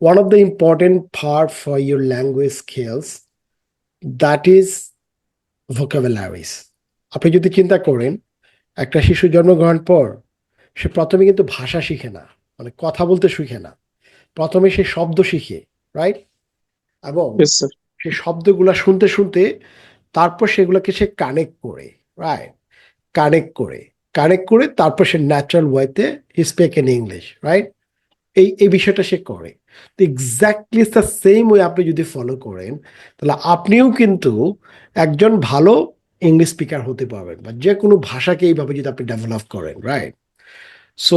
one of the important part for your language skills, that is vocabularies. আপনি যদি চিন্তা করেন, একটা শিশু জন্মগ্রহণ পর সে প্রথমে কিন্তু ভাষা শিখে না, মানে কথা বলতে শিখে না। প্রথমে সে শব্দ শিখে, রাইট? এবং Yes, sir. সেই শব্দগুলা শুনতে শুনতে তারপর সেগুলোকে সে কানেক্ট করে, রাইট? কানেক্ট করে তারপর সে ন্যাচারাল ওয়েতে he speak in English, right? এই বিষয়টা সে করে। তো এক্স্যাক্টলি দ্য সেম ওয়ে আপনি যদি ফলো করেন, তাহলে আপনিও কিন্তু একজন ভালো ইংলিশ স্পিকার হতে পারবেন, বা যে কোনো ভাষাকে এইভাবে যদি আপনি ডেভেলপ করেন, right? So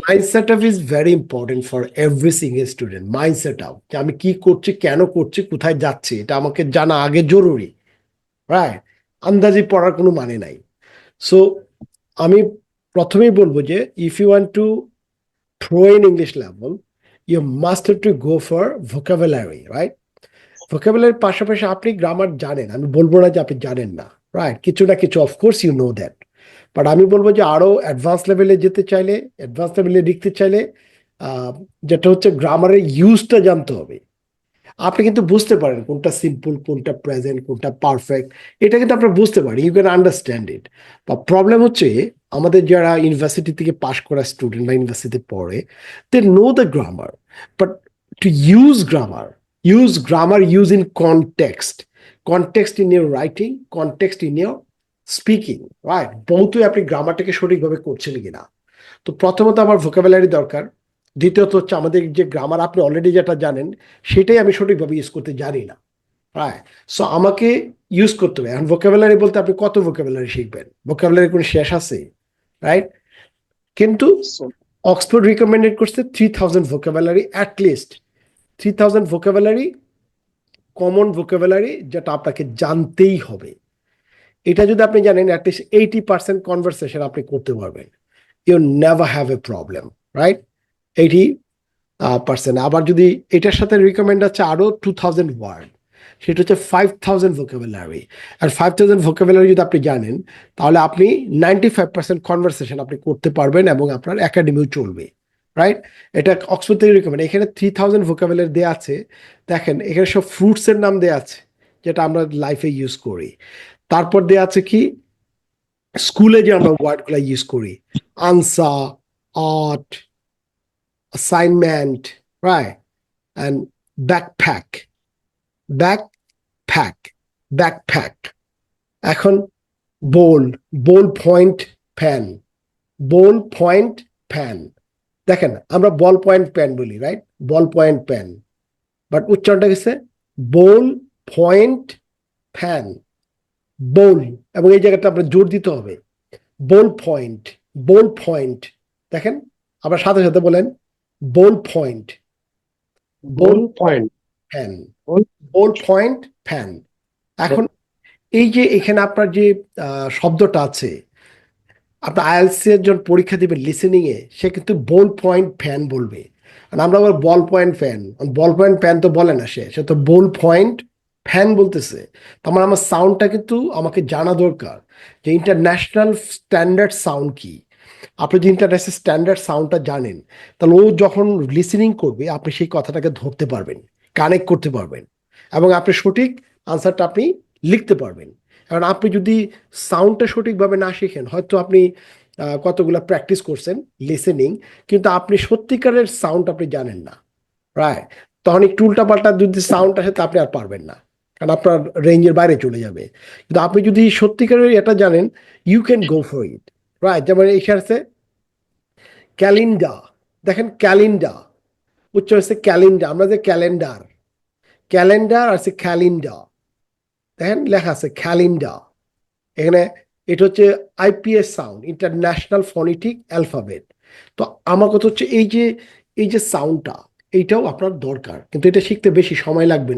mind set up is very important for every single student. Mind set up, যে আমি কি করছি, কেন করছি, কোথায় যাচ্ছি, এটা আমাকে জানা আগে জরুরি, রাইট? আন্দাজি পড়ার কোনো মানে নাই। সো আমি প্রথমেই বলবো যে if you want to throw in English level, you must to go for vocabulary, right? ভোকাবুলারির পাশাপাশি আপনি গ্রামার জানেন, আমি বলবো না যে আপনি জানেন না, রাইট? কিছু না কিছু, of course you know that. But আমি বলবো যে আরো অ্যাডভান্স লেভেলে যেতে চাইলে, অ্যাডভান্স লেভেলে লিখতে চাইলে, যেটা হচ্ছে গ্রামারের ইউজটা জানতে হবে। আপনি কিন্তু বুঝতে পারেন কোনটা সিম্পল, কোনটা প্রেজেন্ট, কোনটা পারফেক্ট, এটা কিন্তু আপনি বুঝতে পারেন, ইউ ক্যান আন্ডারস্ট্যান্ড ইট। বা প্রবলেম হচ্ছে আমাদের যারা ইউনিভার্সিটি থেকে পাশ করা স্টুডেন্ট বা ইউনিভার্সিটিতে পড়ে, they know the grammar, but to use grammar, use in context in your writing, context in your speaking, right? বহুতই আপনি গ্রামারটাকে সঠিকভাবে করছেন কিনা। তো প্রথমত আমার ভোকাবুলারি দরকার। দ্বিতীয়ত হচ্ছে আমাদের যে গ্রামার আপনি অলরেডি যেটা জানেন, সেটাই আমি সঠিকভাবে ইউজ করতে জানি না, রাইট? সো আমাকে ইউজ করতে হবে। এখন ভোকাবুলারি বলতে আপনি কত ভোকাবুলারি শিখবেন? ভোকাবুলারি কোনো শেষ আছে, রাইট? কিন্তু So, অক্সফোর্ড রিকমেন্ডেড করছে 3000 vocabulary, at least 3000 vocabulary, common vocabulary, যেটা আপনাকে জানতেই হবে। এটা যদি আপনি জানেন, অ্যাটলিস্ট 80% কনভারসেশন আপনি করতে পারবেন। You never have a problem, right? 80%। আবার যদি এটার সাথে রিকমেন্ড আছে আরো 2000 ওয়ার্ড, সেটা হচ্ছে 5000 ভোকাবুলারি। আর 5000 ভোকাবুলারি যদি আপনি জানেন, তাহলে আপনি 95% কনভারসেশন আপনি করতে পারবেন এবং আপনার একাডেমিও চলবে, রাইট? এটা অক্সফোর্ড থেকে রিকমেন্ড। এখানে 3000 ভোকাবুলারি দেওয়া আছে। দেখেন এখানে সব ফ্রুটসের নাম দেওয়া আছে, যেটা আমরা লাইফে ইউজ করি। তারপর দেওয়া আছে কি, স্কুলে যে আমরা ওয়ার্ডগুলো ইউজ করি, answer, art, assignment, right? And backpack, backpack, backpack. এখন ball, ball point pen, ball point pen. দেখেন আমরা বল পয়েন্ট পেন বলি, right? Ball point pen, but উচ্চারণটা গেছে বোল পয়েন্ট পেন, বোল। এবং এই জায়গাটা আপনার জোর দিতে হবে, বোল পয়েন্ট, বোল পয়েন্ট। দেখেন আবার সাথে সাথে বলেন, ball point, ball ball point. Pen, Ball. Ball point pen. এখন এই যে এখানে আপনার যে শব্দটা আছে, আপনার আইএলটিএস এর যখন পরীক্ষা দিবে লিসেনিং এ, সে কিন্তু বোল পয়েন্ট ফ্যান বলবে। আর আমরা আবার বল পয়েন্ট ফ্যান, বল পয়েন্ট ফ্যান তো বলে না, সে তো বোল পয়েন্ট ফ্যান বলতেছে। তার মানে আমার সাউন্ডটা কিন্তু আমাকে জানা দরকার যে ইন্টারন্যাশনাল স্ট্যান্ডার্ড সাউন্ড কি। আপনি যদি ইন্টারন্যাশনাল স্ট্যান্ডার্ড সাউন্ডটা জানেন, তাহলে ও যখন লিসেনিং করবে আপনি সেই কথাটাকে ধরতে পারবেন, কানেক্ট করতে পারবেন, এবং আপনি সঠিক আনসারটা আপনি লিখতে পারবেন। কারণ আপনি যদি সাউন্ডটা সঠিকভাবে না শিখেন, হয়তো আপনি কতগুলো প্র্যাকটিস করছেন লিসেনিং, কিন্তু আপনি সত্যিকারের সাউন্ড আপনি জানেন না, রাইট? তখন একটু উল্টাপাল্টা যদি সাউন্ড আসে, তা আপনি আর পারবেন না, কারণ আপনার রেঞ্জের বাইরে চলে যাবে। কিন্তু আপনি যদি সত্যিকারের এটা জানেন, you can go for it, right? যেমন এখানে আছে ক্যালেন্ডার। দেখেন ক্যালেন্ডার উচ্চ হচ্ছে ক্যালেন্ডার, আমরা যে ক্যালেন্ডার, ক্যালেন্ডার আর ক্যালেন্ডার, দেখেন লেখা আছে ক্যালেন্ডার এখানে। এটা হচ্ছে IPS sound, international phonetic alphabet. তো আমার কথা হচ্ছে এই যে সাউন্ডটা, এইটাও আপনার দরকার, কিন্তু এটা শিখতে বেশি সময় লাগবে না।